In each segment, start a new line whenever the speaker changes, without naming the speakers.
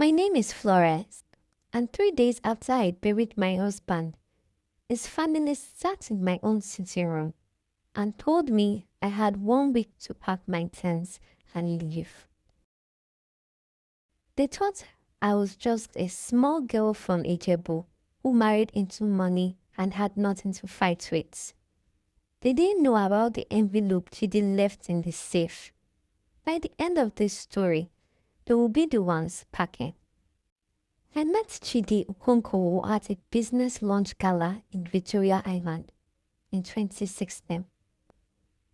My name is Flores, and 3 days after I buried my husband, his family sat in my own sitting room and told me I had 1 week to pack my things and leave. They thought I was just a small girl from Ijebu who married into money and had nothing to fight with. They didn't know about the envelope Chidi left in the safe. By the end of this story, they will be the ones packing. I met Chidi Okonkwo at a business lunch gala in Victoria Island in 2016.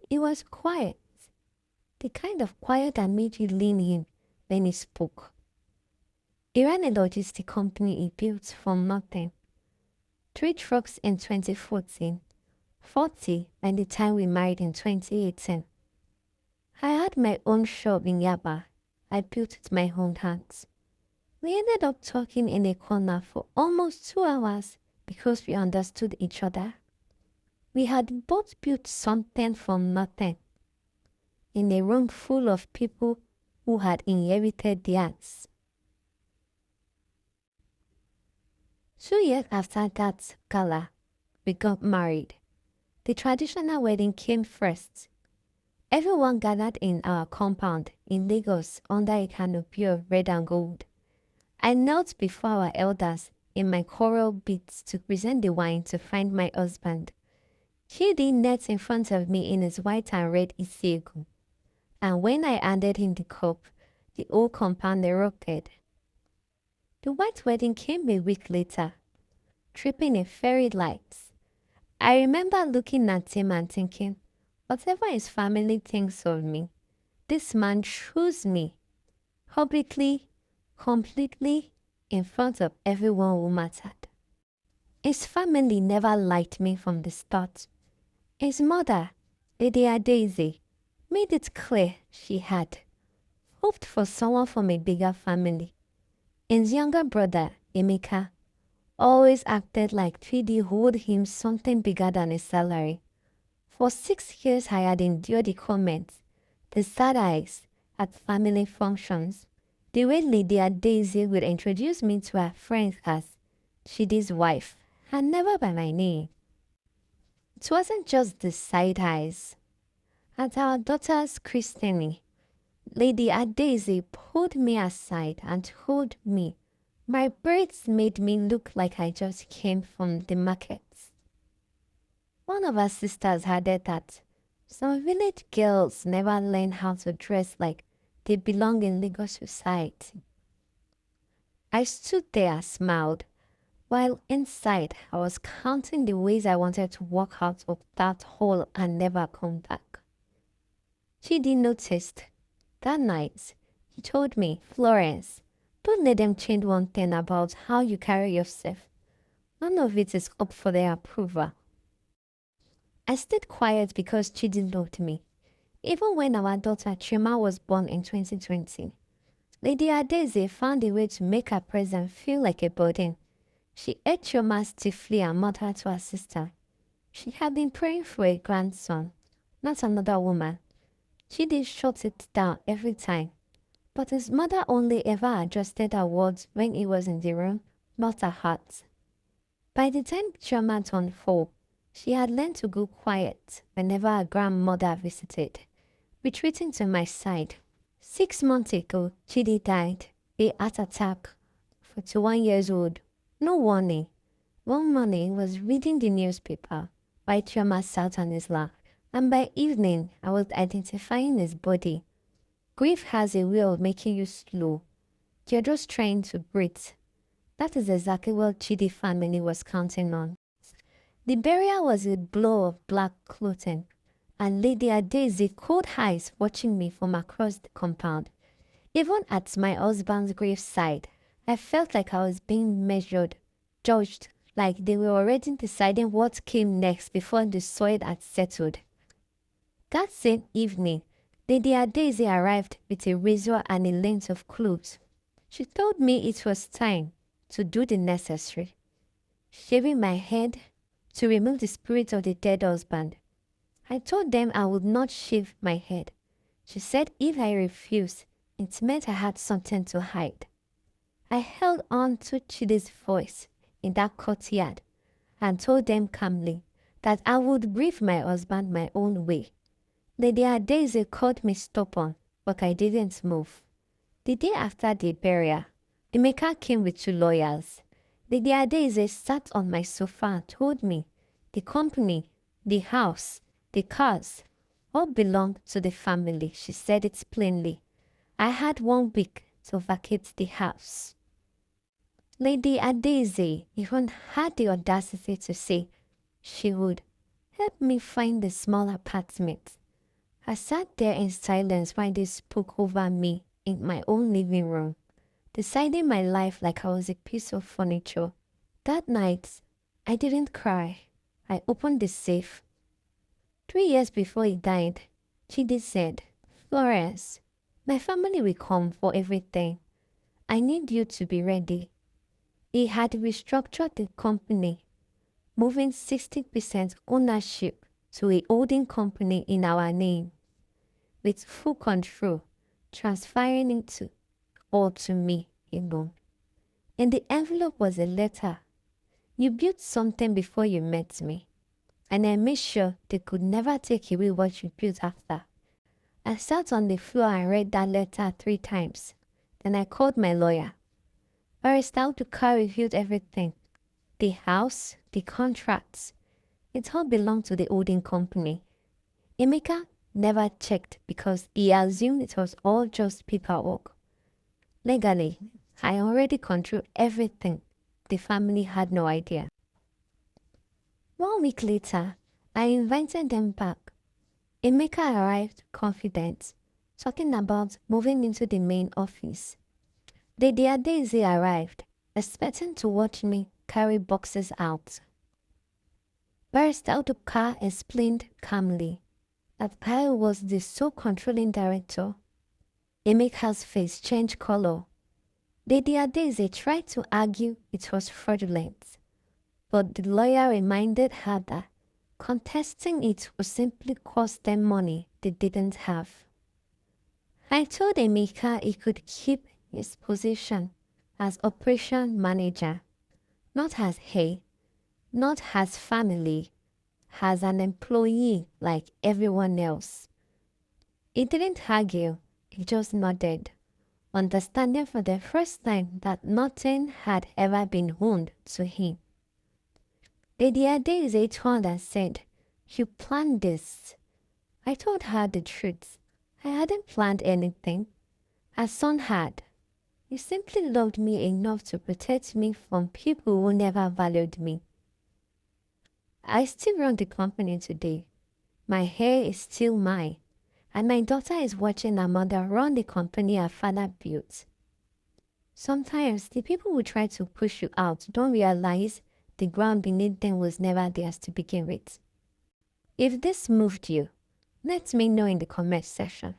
He was quiet, the kind of quiet that made you lean in when he spoke. He ran a logistic company he built from nothing. 3 trucks in 2014, 40 by the time we married in 2018. I had my own shop in Yaba. I built with my own hands. We ended up talking in a corner for almost 2 hours because we understood each other. We had both built something from nothing in a room full of people who had inherited theirs. 2 years after that gala, we got married. The traditional wedding came first. Everyone gathered in our compound in Lagos under a canopy of red and gold. I knelt before our elders in my choral beats to present the wine to find my husband. Chidi knelt in front of me in his white and red isiegu, and when I handed him the cup, the whole compound erupted. The white wedding came a week later, tripping in fairy lights. I remember looking at him and thinking, whatever his family thinks of me, this man chose me, publicly, completely, in front of everyone who mattered. His family never liked me from the start. His mother, Lady Adaeze, made it clear she had hoped for someone from a bigger family. His younger brother, Emeka, always acted like Chidi owed him something bigger than his salary. For 6 years I had endured the comments, the sad eyes at family functions, the way Lady Adaeze would introduce me to her friends as Chidi's wife, and never by my name. It wasn't just the side eyes. At our daughter's christening, Lady Adaeze pulled me aside and told me my braids made me look like I just came from the markets. One of our sisters added that some village girls never learn how to dress like they belong in Lagos society. I stood there and smiled, while inside I was counting the ways I wanted to walk out of that hole and never come back. Chidi noticed. That night, he told me, Florence, don't let them change one thing about how you carry yourself. None of it is up for their approval. I stayed quiet because Chidi loved me. Even when our daughter Chima was born in 2020, Lady Adaeze found a way to make her presence feel like a burden. She ate Chima stiffly and mocked her to her sister. She had been praying for a grandson, not another woman. Chidi shut it down every time, but his mother only ever adjusted her words when he was in the room, not her heart. By the time Chima turned 4, she had learned to go quiet whenever her grandmother visited, retreating to my side. 6 months ago, Chidi died, a heart attack, 41 years old. No warning. One morning, I was reading the newspaper while Chima sat on his lap, and by evening, I was identifying his body. Grief has a way of making you slow. You're just trying to breathe. That is exactly what Chidi family was counting on. The burial was a blow of black clothing, and Lady Adaeze cold eyes watching me from across the compound. Even at my husband's graveside, I felt like I was being measured, judged, like they were already deciding what came next before the soil had settled. That same evening, Lady Adaeze arrived with a razor and a length of clothes. She told me it was time to do the necessary, shaving my head to remove the spirit of the dead husband. I told them I would not shave my head. She said if I refused, it meant I had something to hide. I held on to Chidi's voice in that courtyard and told them calmly that I would brief my husband my own way. Lady Adaeze called me stubborn, but I didn't move. The day after the burial, Emeka came with 2 lawyers. Lady Adaeze sat on my sofa and told me the company, the house, the cars, all belonged to the family. She said it plainly. I had 1 week to vacate the house. Lady Adaeze even had the audacity to say she would help me find a small apartment. I sat there in silence while they spoke over me in my own living room, deciding my life like I was a piece of furniture. That night, I didn't cry. I opened the safe. 3 years before he died, Chidi said, "Florence, my family will come for everything. I need you to be ready." He had restructured the company, moving 60% ownership to a holding company in our name, with full control, transferring it all to me alone. In the envelope was a letter. "You built something before you met me, and I made sure they could never take away what you built after." I sat on the floor and read that letter 3 times. Then I called my lawyer. Barrister Uduka reviewed everything. The house, the contracts. It all belonged to the holding company. Emeka never checked because he assumed it was all just paperwork. Legally, I already controlled everything. The family had no idea. 1 week later, I invited them back. Emeka arrived confident, talking about moving into the main office. Lady Adaeze arrived, expecting to watch me carry boxes out. Barrister Uduka explained calmly that I was the sole controlling director. Emeka's face changed color. Lady Adaeze tried to argue it was fraudulent, but the lawyer reminded her that contesting it would simply cost them money they didn't have. I told Emeka he could keep his position as operation manager, not as he, not as family, as an employee like everyone else. He didn't argue, he just nodded, understanding for the first time that nothing had ever been owned to him. Lady Adaeze turned and said, "You planned this." I told her the truth. I hadn't planned anything. Her son had. He simply loved me enough to protect me from people who never valued me. I still run the company today. My hair is still mine, and my daughter is watching her mother run the company her father built. Sometimes the people who try to push you out don't realize the ground beneath them was never theirs to begin with. If this moved you, let me know in the comment section.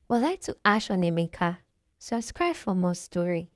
Would like to ash on Emeka? Subscribe for more story.